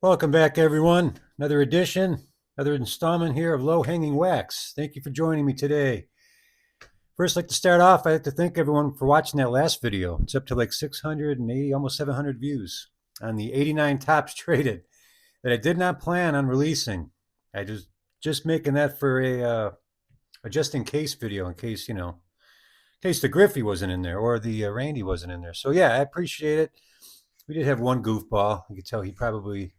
Welcome back, everyone. Another edition, another installment here of Low Hanging Wax. Thank you for joining me today. First, I'd like to start off, I'd like to thank everyone for watching that last video. It's up to like 680, almost 700 views on the 89 tops traded that I did not plan on releasing. I just making that for a just in case video, in case in case the Griffey wasn't in there or the Randy wasn't in there. So yeah, I appreciate it. We did have one goofball. You could tell he probably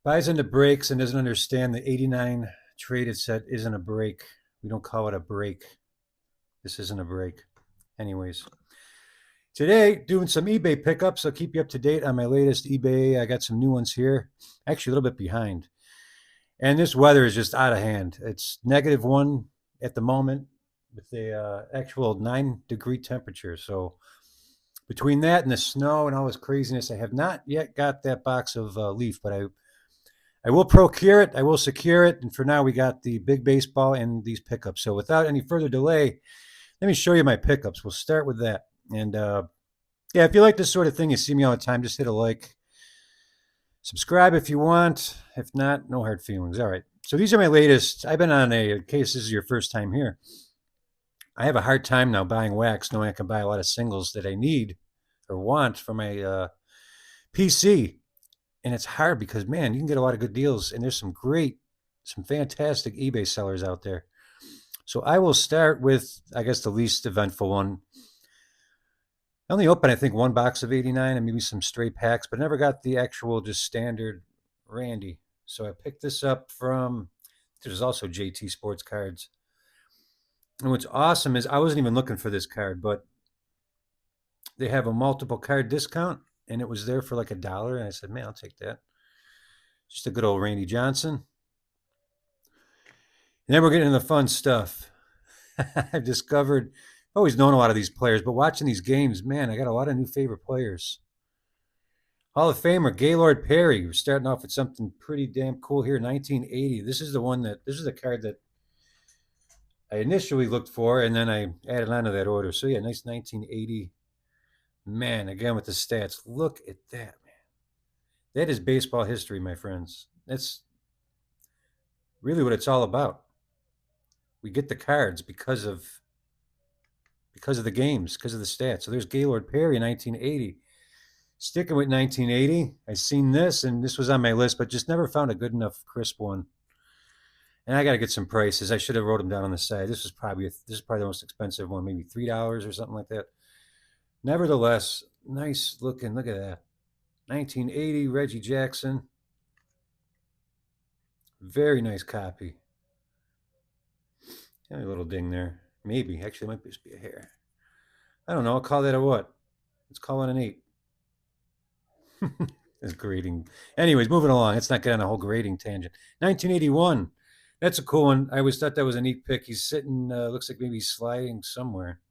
buys into breaks and doesn't understand the 89 traded set isn't a break. We don't call it a break. This isn't a break. Anyways, today doing some eBay pickups. I'll keep you up to date on my latest eBay. I got some new ones here. Actually, a little bit behind. And this weather is just out of hand. It's -1 at the moment with the actual 9-degree temperature. So between that and the snow and all this craziness, I have not yet got that box of Leaf, but I will procure it. I will secure it. And for now, we got the big baseball and these pickups. So without any further delay, let me show you my pickups. We'll start with that. And yeah, if you like this sort of thing, you see me all the time, just hit a like. Subscribe if you want. If not, no hard feelings. All right. So these are my latest. I've been on in case this is your first time here. I have a hard time now buying wax, knowing I can buy a lot of singles that I need or want for my PC. And it's hard because, man, you can get a lot of good deals. And there's some fantastic eBay sellers out there. So I will start with, I guess, the least eventful one. I only opened, I think, one box of 89 and maybe some stray packs, but I never got the actual just standard Randy. So I picked this up from, there's also JT Sports Cards. And what's awesome is I wasn't even looking for this card, but they have a multiple card discount and it was there for like $1. And I said, man, I'll take that. Just a good old Randy Johnson. And then we're getting into the fun stuff. I've discovered, I've always known a lot of these players, but watching these games, man, I got a lot of new favorite players. Hall of Famer Gaylord Perry. We're starting off with something pretty damn cool here. 1980. This is the card that I initially looked for, and then I added on to that order. So yeah, nice 1980. Man, again with the stats. Look at that, man. That is baseball history, my friends. That's really what it's all about. We get the cards because of the games, because of the stats. So there's Gaylord Perry in 1980. Sticking with 1980, I seen this, and this was on my list, but just never found a good enough crisp one. And I got to get some prices. I should have wrote them down on the side. This is probably the most expensive one, maybe $3 or something like that. Nevertheless, nice looking. Look at that, 1980 Reggie Jackson. Very nice copy. A little ding there. Maybe actually, it might just be a hair. I don't know. I'll call that a what? Let's call it an 8. It's grading. Anyways, moving along. Let's not get on a whole grading tangent. 1981. That's a cool one. I always thought that was a neat pick. He's sitting, looks like maybe he's sliding somewhere.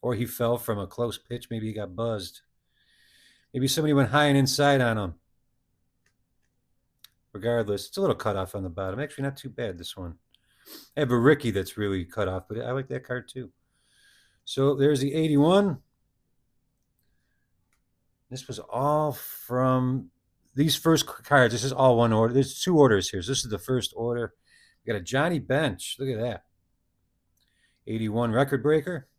Or he fell from a close pitch. Maybe he got buzzed. Maybe somebody went high and inside on him. Regardless, it's a little cut off on the bottom. Actually, not too bad, this one. I have a Ricky that's really cut off, but I like that card too. So there's the 81. This was all from these first cards. This is all one order. There's 2 orders here. So this is the first order. We got a Johnny Bench. Look at that. 81 record breaker.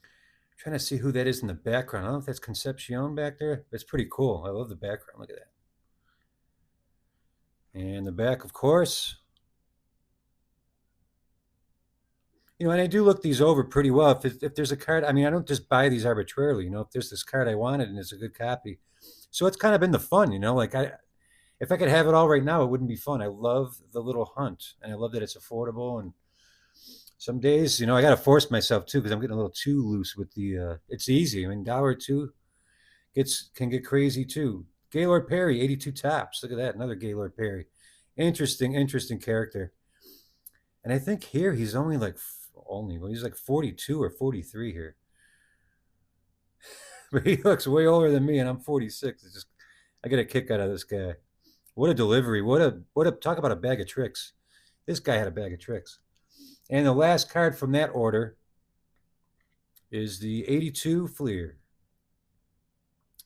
I'm trying to see who that is in the background. I don't know if that's Concepcion back there. It's pretty cool. I love the background. Look at that. And the back, of course. And I do look these over pretty well. If there's a card, I mean, I don't just buy these arbitrarily. If there's this card I wanted and it's a good copy. So it's kind of been the fun, like if I could have it all right now, it wouldn't be fun. I love the little hunt, and I love that it's affordable. And some days, I got to force myself too because I'm getting a little too loose with the. It's easy. I mean, $1 or $2 can get crazy too. Gaylord Perry, 82 tops. Look at that, another Gaylord Perry. Interesting character. And I think here he's only he's like 42 or 43 here. But he looks way older than me, and I'm 46. I get a kick out of this guy. What a delivery! What a talk about a bag of tricks. This guy had a bag of tricks. And the last card from that order is the 82 Fleer.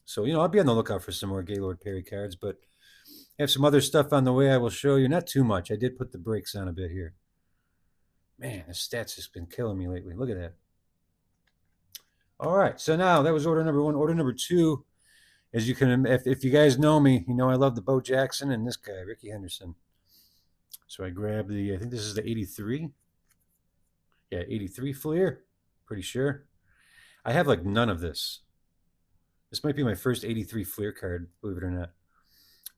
So, I'll be on the lookout for some more Gaylord Perry cards, but I have some other stuff on the way I will show you. Not too much. I did put the brakes on a bit here. Man, the stats has been killing me lately. Look at that. All right, so now that was order number one. Order number two, as you can, if you guys know me, you know I love the Bo Jackson and this guy, Rickey Henderson. So I grabbed I think this is the 83. Yeah, 83 Fleer, pretty sure. I have like none of this. This might be my first 83 Fleer card, believe it or not.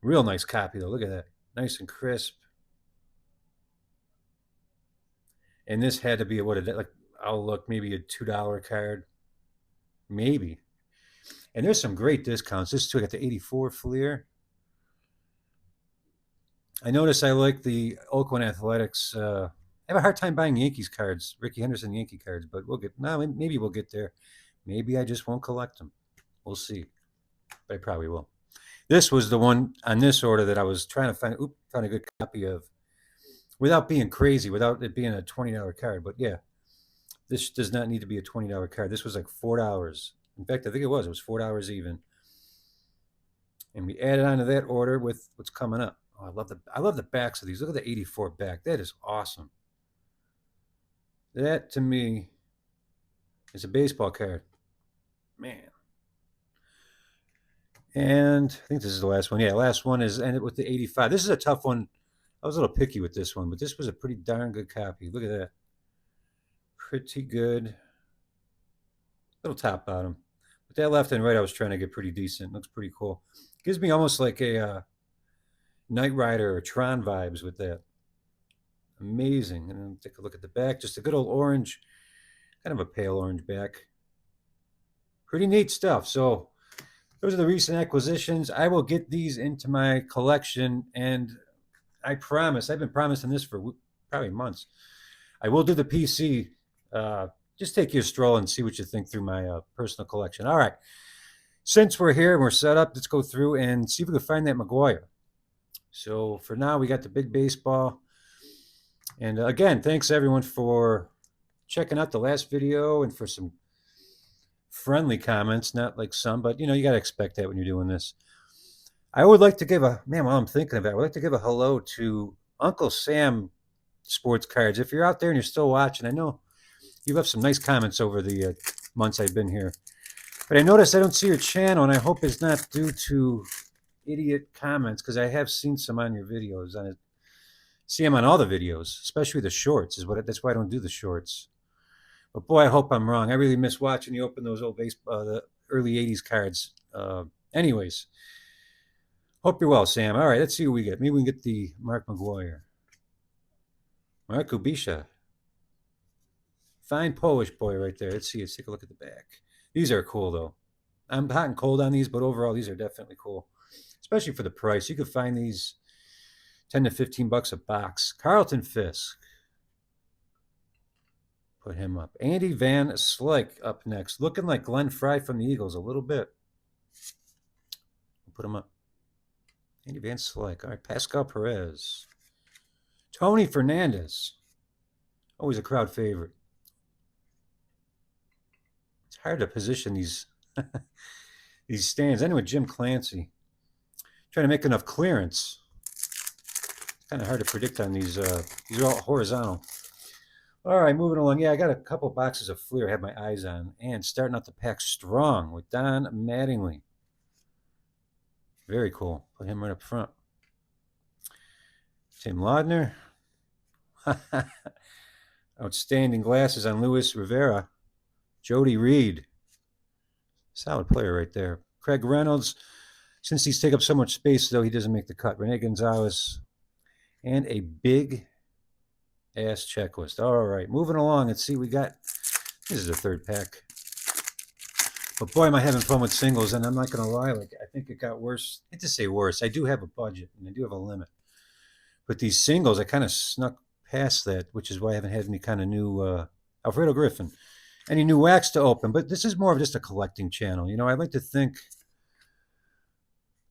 Real nice copy though, look at that. Nice and crisp. And this had to be I'll look, maybe a $2 card. Maybe. And there's some great discounts. This too, I got the 84 Fleer. I notice I like the Oakland Athletics. I have a hard time buying Yankees cards, Rickey Henderson Yankee cards, but maybe we'll get there. Maybe I just won't collect them. We'll see. But I probably will. This was the one on this order that I was trying to find a good copy of without being crazy, without it being a $20 card. But yeah, this does not need to be a $20 card. This was like $4. In fact, I think it was $4 even. And we added on to that order with what's coming up. Oh, I love the backs of these. Look at the 84 back. That is awesome. That to me is a baseball card. Man. And I think this is the last one. Yeah, last one is ended with the 85. This is a tough one. I was a little picky with this one, but this was a pretty darn good copy. Look at that. Pretty good. Little top bottom. But that left and right I was trying to get pretty decent. Looks pretty cool. Gives me almost like a Knight Rider or Tron vibes with that. Amazing. And then take a look at the back. Just a good old orange. Kind of a pale orange back. Pretty neat stuff. So those are the recent acquisitions. I will get these into my collection, and I promise, I've been promising this for probably months. I will do the PC. Just take your stroll and see what you think through my personal collection. All right. Since we're here and we're set up, let's go through and see if we can find that McGwire. So for now, we got the big baseball. And again, thanks everyone for checking out the last video and for some friendly comments, not like some, but you got to expect that when you're doing this. I would like to give while I'm thinking of it, I would like to give a hello to Uncle Sam Sports Cards. If you're out there and you're still watching, I know you left some nice comments over the months I've been here. But I noticed I don't see your channel, and I hope it's not due to idiot comments, because I have seen some on your videos. See them on all the videos, especially the shorts. That's why I don't do the shorts. But boy, I hope I'm wrong. I really miss watching you open those old the early 80s cards. Anyways, hope you're well, Sam. All right, let's see what we get. Maybe we can get the Mark McGwire. Mark Kubisha. Fine Polish boy right there. Let's see. Let's take a look at the back. These are cool, though. I'm hot and cold on these, but overall, these are definitely cool, especially for the price. You could find these 10 to 15 bucks a box. Carlton Fisk. Put him up. Andy Van Slyke up next. Looking like Glenn Fry from the Eagles a little bit. Put him up. Andy Van Slyke. All right, Pascal Perez. Tony Fernandez. Always a crowd favorite. It's hard to position these these stands. Anyway, Jim Clancy. Trying to make enough clearance. Kind of hard to predict on these. These are all horizontal. All right, moving along. Yeah, I got a couple boxes of Fleer I had my eyes on. And starting out the pack strong with Don Mattingly. Very cool. Put him right up front. Tim Laudner. Outstanding glasses on Luis Rivera. Jody Reed. Solid player right there. Craig Reynolds. Since he's taken up so much space, though, he doesn't make the cut. Rene Gonzalez. And a big ass checklist. All right, moving along. Let's see. We got, this is the third pack. But boy, am I having fun with singles, and I'm not going to lie. I think it got worse. I hate to say worse. I do have a budget, and I do have a limit. But these singles, I kind of snuck past that, which is why I haven't had any kind of new Alfredo Griffin, any new wax to open. But this is more of just a collecting channel. I'd like to think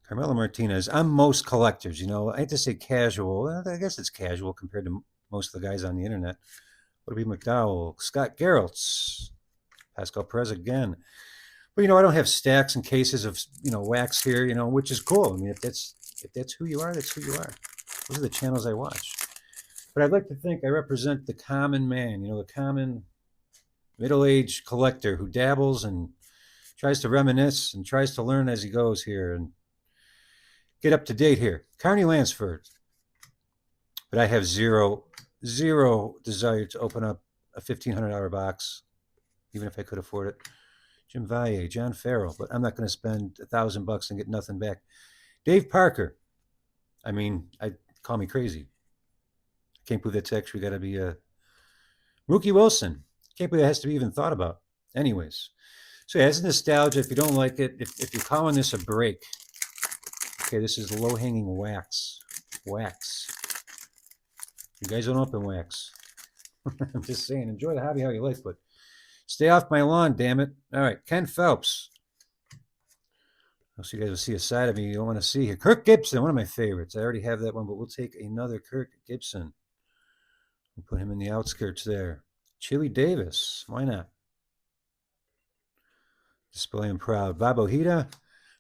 Carmelo Martinez. I'm most collectors. I hate to say casual. I guess it's casual compared to most of the guys on the internet. Would it be McDowell, Scott Geraltz, Pascal Perez again. But I don't have stacks and cases of wax here, which is cool. I mean, if that's who you are, that's who you are. Those are the channels I watch. But I'd like to think I represent the common man, the common middle-aged collector who dabbles and tries to reminisce and tries to learn as he goes here and get up to date here. Carney Lansford. But I have zero desire to open up a $1,500 box, even if I could afford it. Jim Valle, John Farrell, but I'm not going to spend $1,000 and get nothing back. Dave Parker. I mean, call me crazy. I can't believe that's actually got to be a Mookie Wilson. Can't believe that has to be even thought about. Anyways, so yeah, it's nostalgia. If you don't like it, if you're calling this a break, okay, this is low-hanging wax. Wax. You guys don't open wax. I'm just saying, enjoy the hobby how you like, but stay off my lawn, damn it. All right, Ken Phelps. So you guys will see a side of me you don't want to see here. Kirk Gibson, one of my favorites. I already have that one, but we'll take another Kirk Gibson. We'll put him in the outskirts there. Chili Davis, why not? Display him proud. Bob Ojeda,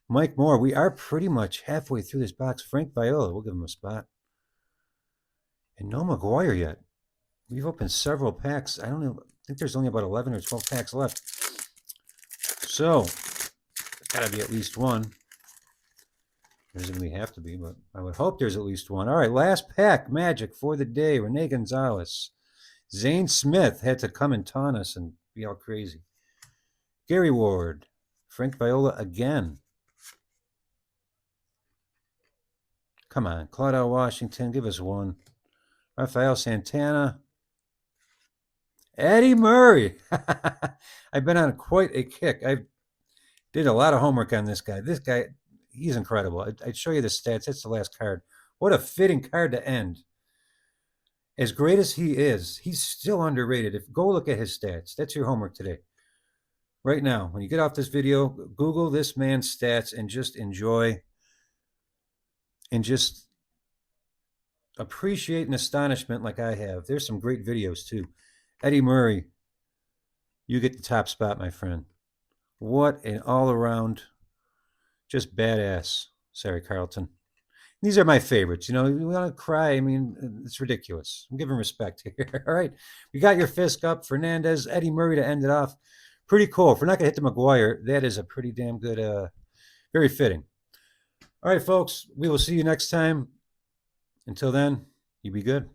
Mike Moore. We are pretty much halfway through this box. Frank Viola, we'll give him a spot. And no McGuire yet. We've opened several packs. I don't know. I think there's only about 11 or 12 packs left. So, there's got to be at least one. There doesn't really have to be, but I would hope there's at least one. All right, last pack, Magic for the day. Rene Gonzalez. Zane Smith had to come and taunt us and be all crazy. Gary Ward. Frank Viola again. Come on, Claudel Washington, give us one. Rafael Santana. Eddie Murray. I've been on quite a kick. I did a lot of homework on this guy. This guy, he's incredible. I'd show you the stats. That's the last card. What a fitting card to end. As great as he is, he's still underrated. Go look at his stats. That's your homework today. Right now, when you get off this video, Google this man's stats and just enjoy and just appreciate and astonishment like I have. There's some great videos too. Eddie Murray, you get the top spot, my friend. What an all-around, just badass. Sorry, Carlton. These are my favorites. You want to cry. I mean, it's ridiculous. I'm giving respect here. All right. We got your fist up. Fernandez, Eddie Murray to end it off. Pretty cool. If we're not going to hit the McGuire, that is a pretty damn good, very fitting. All right, folks. We will see you next time. Until then, you be good.